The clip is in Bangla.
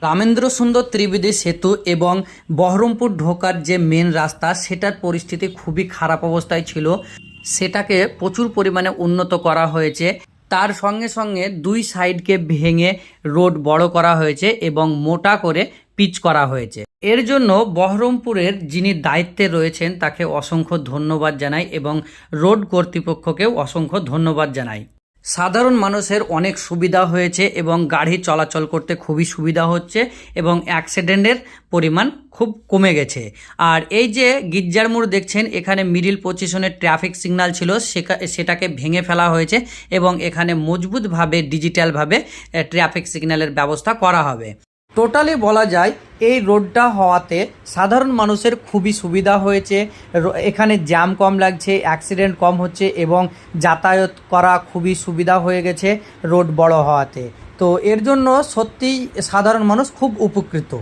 রামেন্দ্র সুন্দর ত্রিবেদী সেতু এবং বহরমপুর ঢোকার যে মেন রাস্তা সেটার পরিস্থিতি খুবই খারাপ অবস্থায় ছিল। সেটাকে প্রচুর পরিমাণে উন্নত করা হয়েছে। তার সঙ্গে সঙ্গে দুই সাইডকে ভেঙে রোড বড় করা হয়েছে এবং মোটা করে পিচ করা হয়েছে। এর জন্য বহরমপুরের যিনি দায়িত্বে রয়েছেন তাকে অসংখ্য ধন্যবাদ জানাই এবং রোড কর্তৃপক্ষকেও অসংখ্য ধন্যবাদ জানাই। সাধারণ মানুষের অনেক সুবিধা হয়েছে এবং গাড়ি চলাচল করতে খুবই সুবিধা হচ্ছে এবং অ্যাক্সিডেন্টের পরিমাণ খুব কমে গেছে। আর এই যে গির্জার মোড় দেখছেন, এখানে মিডিল পজিশনের ট্রাফিক সিগন্যাল ছিল, সেটাকে ভেঙে ফেলা হয়েছে এবং এখানে মজবুতভাবে ডিজিটালভাবে ট্রাফিক সিগন্যালের ব্যবস্থা করা হবে। টোটালি বলা যায় এই রোডটা হওয়াতে সাধারণ মানুষের খুবই সুবিধা হয়েছে। এখানে জ্যাম কম লাগছে, অ্যাক্সিডেন্ট কম হচ্ছে এবং যাতায়াত করা খুবই সুবিধা হয়ে গেছে রোড বড় হওয়াতে। তো এর জন্য সত্যিই সাধারণ মানুষ খুব উপকৃত।